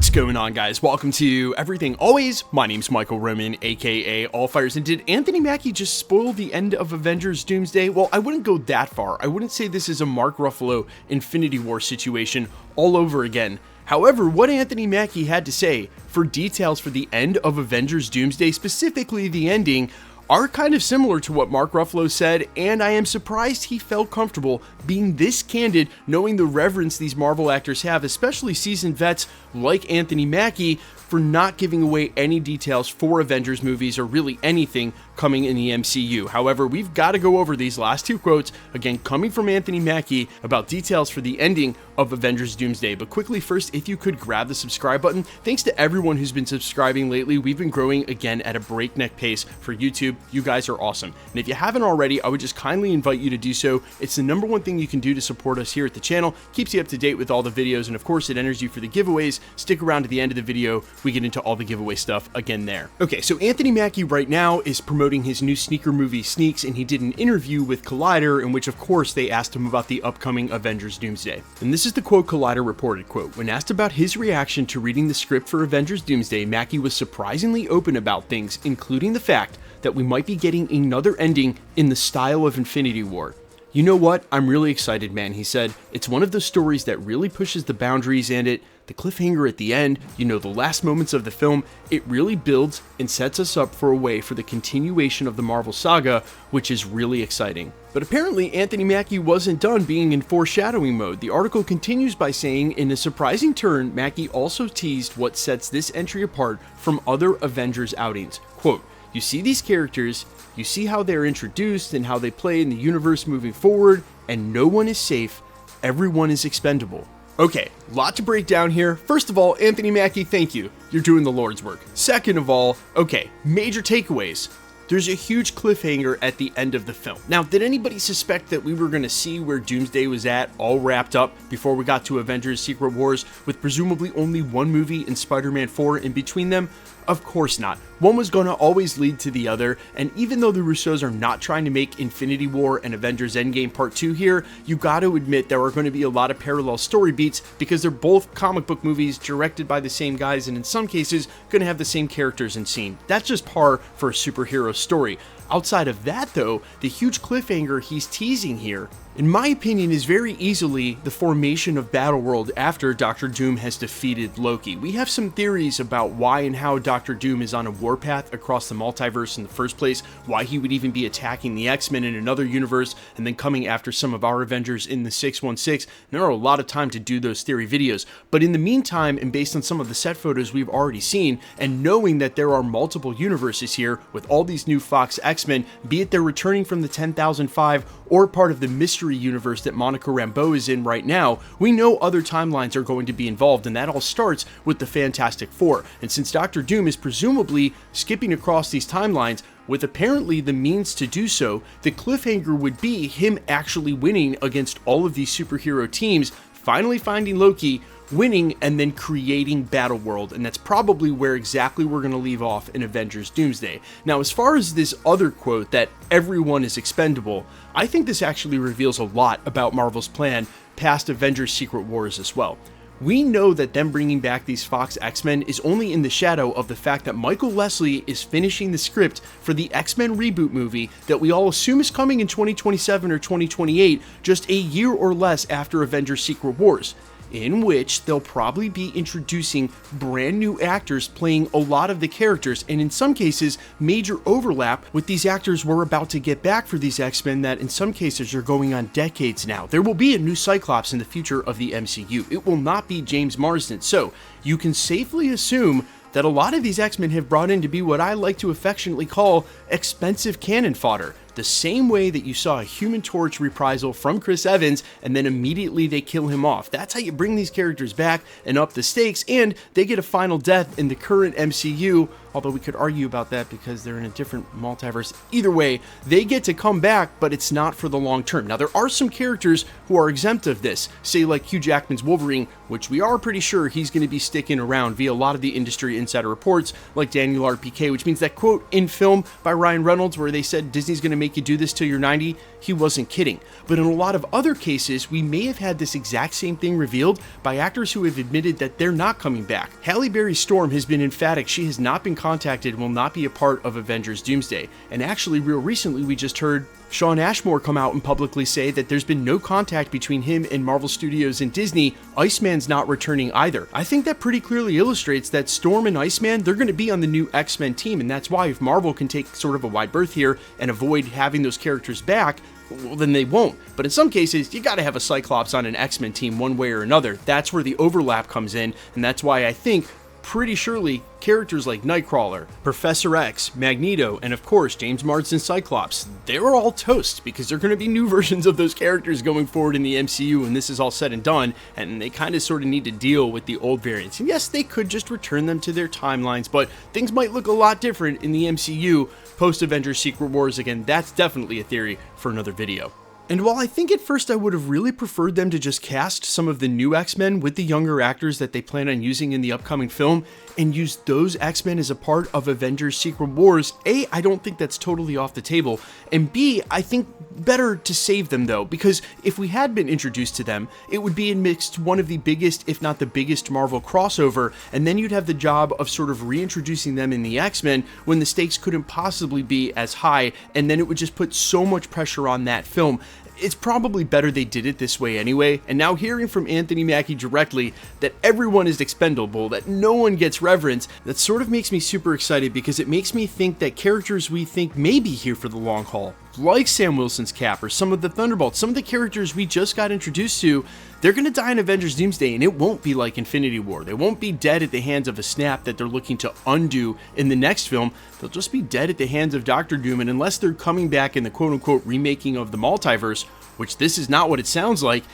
What's going on, guys? Welcome to Everything Always. My name's Michael Roman, aka Allfires. And did Anthony Mackie just spoil the end of Avengers Doomsday? Well, I wouldn't go that far. I wouldn't say this is a Mark Ruffalo Infinity War situation all over again. However, what Anthony Mackie had to say for details for the end of Avengers Doomsday, specifically the ending, are kind of similar to what Mark Ruffalo said, and I am surprised he felt comfortable being this candid, knowing the reverence these Marvel actors have, especially seasoned vets like Anthony Mackie, for not giving away any details for Avengers movies or really anything coming in the MCU. However, we've got to go over these last two quotes, again coming from Anthony Mackie, about details for the ending of Avengers Doomsday. But quickly first, if you could grab the subscribe button. Thanks to everyone who's been subscribing lately. We've been growing again at a breakneck pace for YouTube. You guys are awesome. And if you haven't already, I would just kindly invite you to do so. It's the number one thing you can do to support us here at the channel. Keeps you up to date with all the videos, and of course it enters you for the giveaways. Stick around to the end of the video. We get into all the giveaway stuff again there. Okay, so Anthony Mackie right now is promoting his new sneaker movie Sneaks, and he did an interview with Collider in which of course they asked him about the upcoming Avengers Doomsday. And this is the quote Collider reported, quote, "When asked about his reaction to reading the script for Avengers Doomsday, Mackie was surprisingly open about things, including the fact that we might be getting another ending in the style of Infinity War. You know what? I'm really excited, man," he said. "It's one of those stories that really pushes the boundaries, and the cliffhanger at the end, you know, the last moments of the film, it really builds and sets us up for a way for the continuation of the Marvel Saga, which is really exciting." But apparently, Anthony Mackie wasn't done being in foreshadowing mode. The article continues by saying, in a surprising turn, Mackie also teased what sets this entry apart from other Avengers outings. Quote, "You see these characters, you see how they're introduced and how they play in the universe moving forward, and no one is safe, everyone is expendable." Okay, lot to break down here. First of all, Anthony Mackie, thank you. You're doing the Lord's work. Second of all, okay, major takeaways. There's a huge cliffhanger at the end of the film. Now, did anybody suspect that we were going to see where Doomsday was at, all wrapped up, before we got to Avengers Secret Wars, with presumably only one movie and Spider-Man 4 in between them? Of course not. One was going to always lead to the other, and even though the Russos are not trying to make Infinity War and Avengers Endgame Part 2 here, you got to admit there are going to be a lot of parallel story beats because they're both comic book movies directed by the same guys, and in some cases going to have the same characters in scene. That's just par for a superhero story. Outside of that though, the huge cliffhanger he's teasing here, in my opinion, is very easily the formation of Battleworld after Doctor Doom has defeated Loki. We have some theories about why and how Doctor Doom is on a warpath across the multiverse in the first place, why he would even be attacking the X-Men in another universe and then coming after some of our Avengers in the 616. And there are a lot of time to do those theory videos, but in the meantime, and based on some of the set photos we've already seen, and knowing that there are multiple universes here with all these new Fox X-Men, be it they're returning from the 10,005 or part of the mystery universe that Monica Rambeau is in right now, we know other timelines are going to be involved, and that all starts with the Fantastic Four. And since Doctor Doom is presumably skipping across these timelines, with apparently the means to do so, the cliffhanger would be him actually winning against all of these superhero teams, finally finding Loki, winning, and then creating Battleworld, and that's probably where exactly we're going to leave off in Avengers Doomsday. Now, as far as this other quote that everyone is expendable, I think this actually reveals a lot about Marvel's plan past Avengers Secret Wars as well. We know that them bringing back these Fox X-Men is only in the shadow of the fact that Michael Leslie is finishing the script for the X-Men reboot movie that we all assume is coming in 2027 or 2028, just a year or less after Avengers Secret Wars, in which they'll probably be introducing brand new actors playing a lot of the characters, and in some cases major overlap with these actors we're about to get back for these X-Men that in some cases are going on decades now. There will be a new Cyclops in the future of the MCU. It will not be James Marsden, so you can safely assume that a lot of these X-Men have brought in to be what I like to affectionately call expensive cannon fodder. The same way that you saw a Human Torch reprisal from Chris Evans and then immediately they kill him off. That's how you bring these characters back and up the stakes, and they get a final death in the current MCU although we could argue about that because they're in a different multiverse. Either way, they get to come back, but it's not for the long term. Now, there are some characters who are exempt of this, say like Hugh Jackman's Wolverine, which we are pretty sure he's going to be sticking around via a lot of the industry insider reports, like Daniel RPK, which means that quote in film by Ryan Reynolds where they said Disney's going to make you do this till you're 90, he wasn't kidding. But in a lot of other cases, we may have had this exact same thing revealed by actors who have admitted that they're not coming back. Halle Berry Storm has been emphatic she has not been contacted and will not be a part of Avengers Doomsday. And actually, real recently, we just heard Shawn Ashmore come out and publicly say that there's been no contact between him and Marvel Studios and Disney. Iceman's not returning either. I think that pretty clearly illustrates that Storm and Iceman, they're going to be on the new X-Men team, and that's why if Marvel can take sort of a wide berth here and avoid having those characters back, well, then they won't. But in some cases, you got to have a Cyclops on an X-Men team one way or another. That's where the overlap comes in, and that's why I think pretty surely characters like Nightcrawler, Professor X, Magneto, and of course James Marsden's Cyclops, they're all toast because they're going to be new versions of those characters going forward in the MCU when this is all said and done, and they kind of sort of need to deal with the old variants. And yes, they could just return them to their timelines, but things might look a lot different in the MCU post-Avengers Secret Wars. Again, that's definitely a theory for another video. And while I think at first I would have really preferred them to just cast some of the new X-Men with the younger actors that they plan on using in the upcoming film and use those X-Men as a part of Avengers Secret Wars, A, I don't think that's totally off the table, and B, I think better to save them though, because if we had been introduced to them, it would be amidst one of the biggest, if not the biggest Marvel crossover, and then you'd have the job of sort of reintroducing them in the X-Men when the stakes couldn't possibly be as high, and then it would just put so much pressure on that film. It's probably better they did it this way anyway, and now hearing from Anthony Mackie directly that everyone is expendable, that no one gets reverence, that sort of makes me super excited because it makes me think that characters we think may be here for the long haul, like Sam Wilson's Cap or some of the Thunderbolts, some of the characters we just got introduced to, they're going to die in Avengers Doomsday, and it won't be like Infinity War. They won't be dead at the hands of a snap that they're looking to undo in the next film. They'll just be dead at the hands of Doctor Doom, and unless they're coming back in the quote-unquote remaking of the Multiverse, which this is not what it sounds like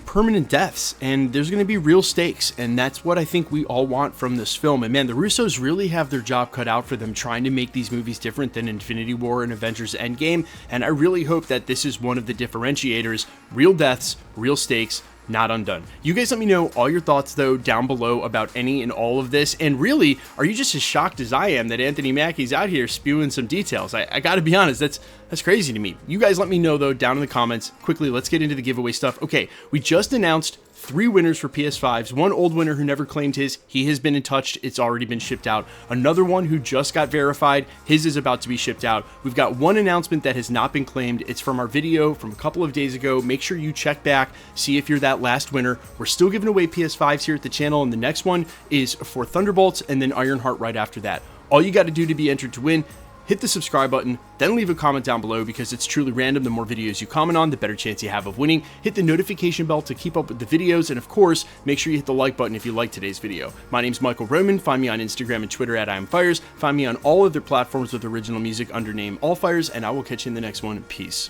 permanent deaths, and there's going to be real stakes, and that's what I think we all want from this film. And man, the Russos really have their job cut out for them trying to make these movies different than Infinity War and Avengers Endgame, and I really hope that this is one of the differentiators: real deaths, real stakes, not undone. You guys let me know all your thoughts though down below about any and all of this, and really, are you just as shocked as I am that Anthony Mackie's out here spewing some details? I gotta be honest, that's crazy to me. You guys let me know though down in the comments. Quickly, let's get into the giveaway stuff. Okay, we just announced 3 winners for PS5s. One old winner who never claimed his, he has been in touch, it's already been shipped out. Another one who just got verified, his is about to be shipped out. We've got one announcement that has not been claimed. It's from our video from a couple of days ago. Make sure you check back, see if you're that last winner. We're still giving away PS5s here at the channel, and the next one is for Thunderbolts and then Ironheart right after that. All you got to do to be entered to win, hit the subscribe button, then leave a comment down below because it's truly random. The more videos you comment on, the better chance you have of winning. Hit the notification bell to keep up with the videos, and of course, make sure you hit the like button if you liked today's video. My name's Michael Roman. Find me on Instagram and Twitter at IamFires. Find me on all other platforms with original music under name Allfires, and I will catch you in the next one. Peace.